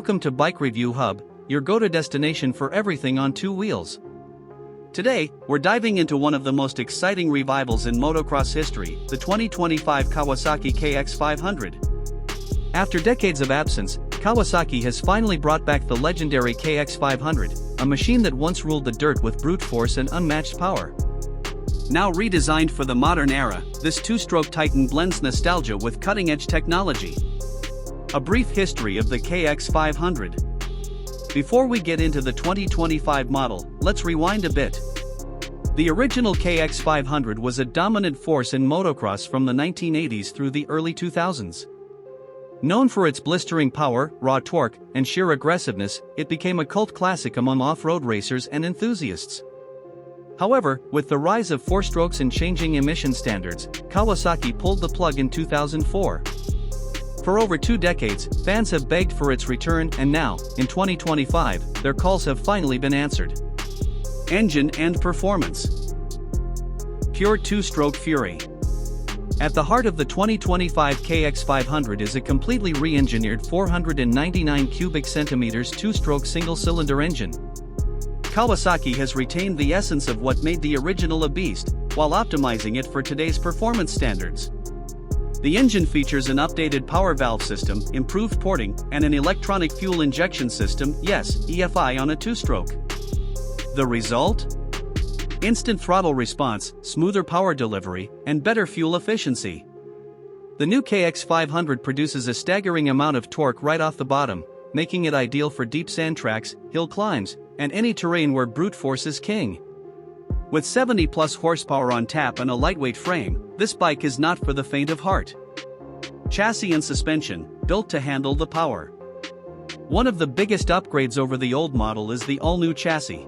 Welcome to Bike Review Hub, your go-to destination for everything on two wheels. Today, we're diving into one of the most exciting revivals in motocross history, the 2025 Kawasaki KX 500. After decades of absence, Kawasaki has finally brought back the legendary KX 500, a machine that once ruled the dirt with brute force and unmatched power. Now redesigned for the modern era, this two-stroke titan blends nostalgia with cutting-edge technology. A brief history of the KX 500. Before we get into the 2025 model, let's rewind a bit. The original KX 500 was a dominant force in motocross from the 1980s through the early 2000s. Known for its blistering power, raw torque, and sheer aggressiveness, it became a cult classic among off-road racers and enthusiasts. However, with the rise of four-strokes and changing emission standards, Kawasaki pulled the plug in 2004. For over 2 decades, fans have begged for its return, and now, in 2025, their calls have finally been answered. Engine and performance. Pure two-stroke fury. At the heart of the 2025 KX 500 is a completely re-engineered 499 cubic centimeters two-stroke single-cylinder engine. Kawasaki has retained the essence of what made the original a beast, while optimizing it for today's performance standards. The engine features an updated power valve system, improved porting, and an electronic fuel injection system, yes, EFI on a two-stroke. The result? Instant throttle response, smoother power delivery, and better fuel efficiency. The new KX 500 produces a staggering amount of torque right off the bottom, making it ideal for deep sand tracks, hill climbs, and any terrain where brute force is king. With 70-plus horsepower on tap and a lightweight frame, this bike is not for the faint of heart. Chassis and suspension, built to handle the power. One of the biggest upgrades over the old model is the all-new chassis.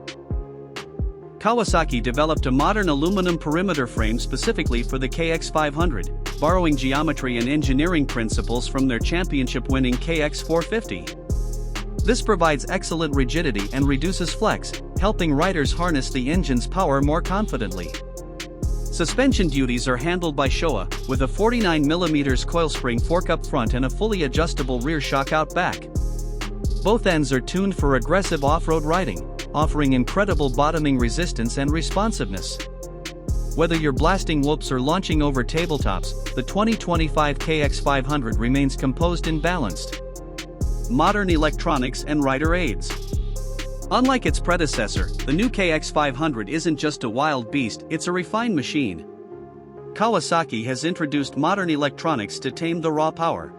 Kawasaki developed a modern aluminum perimeter frame specifically for the KX 500, borrowing geometry and engineering principles from their championship-winning KX 450. This provides excellent rigidity and reduces flex, helping riders harness the engine's power more confidently. Suspension duties are handled by Showa, with a 49mm coil spring fork up front and a fully adjustable rear shock out back. Both ends are tuned for aggressive off-road riding, offering incredible bottoming resistance and responsiveness. Whether you're blasting whoops or launching over tabletops, the 2025 KX 500 remains composed and balanced. Modern electronics and rider aids. Unlike its predecessor, the new KX 500 isn't just a wild beast, it's a refined machine. Kawasaki has introduced modern electronics to tame the raw power.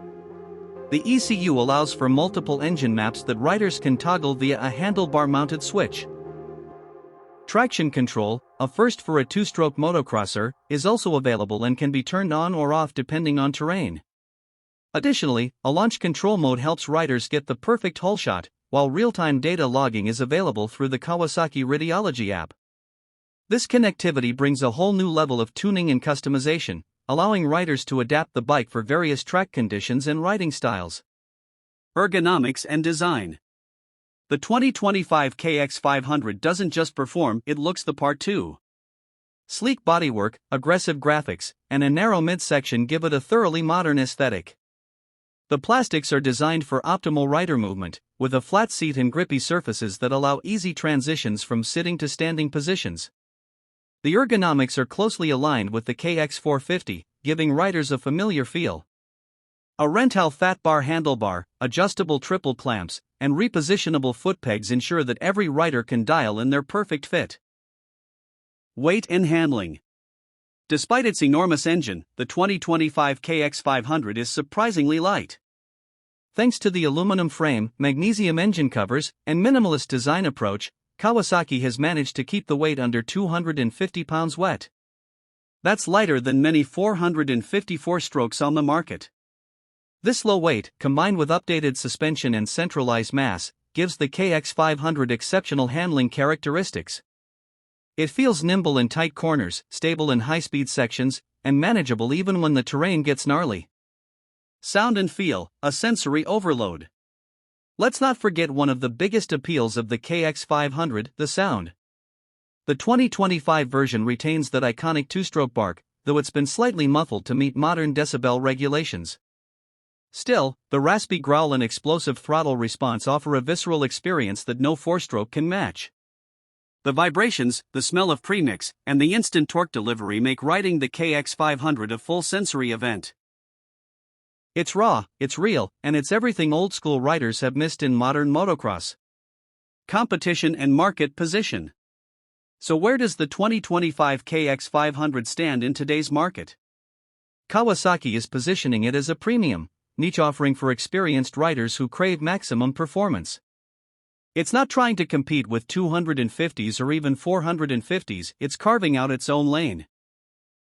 The ECU allows for multiple engine maps that riders can toggle via a handlebar-mounted switch. Traction control, a first for a two-stroke motocrosser, is also available and can be turned on or off depending on terrain. Additionally, a launch control mode helps riders get the perfect hole shot, while real-time data logging is available through the Kawasaki Radiology app. This connectivity brings a whole new level of tuning and customization, allowing riders to adapt the bike for various track conditions and riding styles. Ergonomics and design. The 2025 KX 500 doesn't just perform, it looks the part too. Sleek bodywork, aggressive graphics, and a narrow midsection give it a thoroughly modern aesthetic. The plastics are designed for optimal rider movement, with a flat seat and grippy surfaces that allow easy transitions from sitting to standing positions. The ergonomics are closely aligned with the KX 450, giving riders a familiar feel. A Rental fat bar handlebar, adjustable triple clamps, and repositionable foot pegs ensure that every rider can dial in their perfect fit. Weight and handling. Despite its enormous engine, the 2025 KX 500 is surprisingly light. Thanks to the aluminum frame, magnesium engine covers, and minimalist design approach, Kawasaki has managed to keep the weight under 250 pounds wet. That's lighter than many 454 strokes on the market. This low weight, combined with updated suspension and centralized mass, gives the KX 500 exceptional handling characteristics. It feels nimble in tight corners, stable in high-speed sections, and manageable even when the terrain gets gnarly. Sound and feel, a sensory overload. Let's not forget one of the biggest appeals of the KX 500, the sound. The 2025 version retains that iconic two-stroke bark, though it's been slightly muffled to meet modern decibel regulations. Still, the raspy growl and explosive throttle response offer a visceral experience that no four-stroke can match. The vibrations, the smell of premix, and the instant torque delivery make riding the KX500 a full sensory event. It's raw, it's real, and it's everything old-school riders have missed in modern motocross. Competition and market position. So where does the 2025 KX500 stand in today's market? Kawasaki is positioning it as a premium niche offering for experienced riders who crave maximum performance. It's not trying to compete with 250s or even 450s, it's carving out its own lane.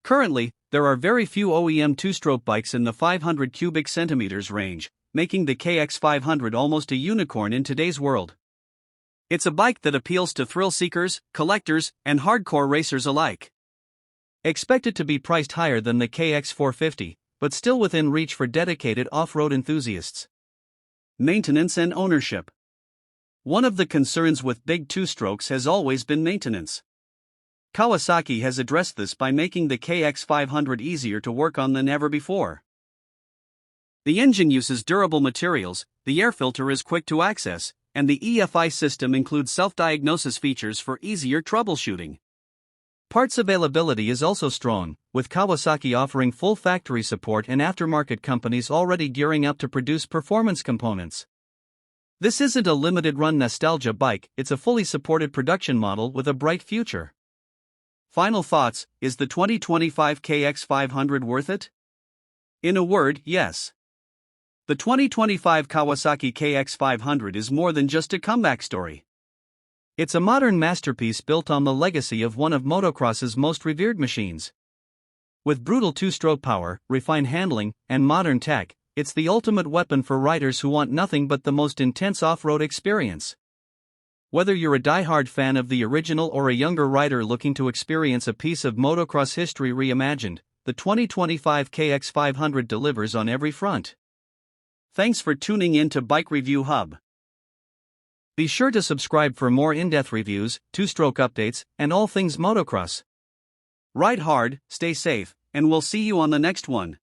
Currently, there are very few OEM two-stroke bikes in the 500 cubic centimeters range, making the KX500 almost a unicorn in today's world. It's a bike that appeals to thrill-seekers, collectors, and hardcore racers alike. Expect it to be priced higher than the KX450, but still within reach for dedicated off-road enthusiasts. Maintenance and ownership. One of the concerns with big two-strokes has always been maintenance. Kawasaki has addressed this by making the KX500 easier to work on than ever before. The engine uses durable materials, the air filter is quick to access, and the EFI system includes self-diagnosis features for easier troubleshooting. Parts availability is also strong, with Kawasaki offering full factory support and aftermarket companies already gearing up to produce performance components. This isn't a limited-run nostalgia bike, it's a fully supported production model with a bright future. Final thoughts, is the 2025 KX500 worth it? In a word, yes. The 2025 Kawasaki KX500 is more than just a comeback story. It's a modern masterpiece built on the legacy of one of motocross's most revered machines. With brutal two-stroke power, refined handling, and modern tech, it's the ultimate weapon for riders who want nothing but the most intense off-road experience. Whether you're a die-hard fan of the original or a younger rider looking to experience a piece of motocross history reimagined, the 2025 KX500 delivers on every front. Thanks for tuning in to Bike Review Hub. Be sure to subscribe for more in-depth reviews, two-stroke updates, and all things motocross. Ride hard, stay safe, and we'll see you on the next one.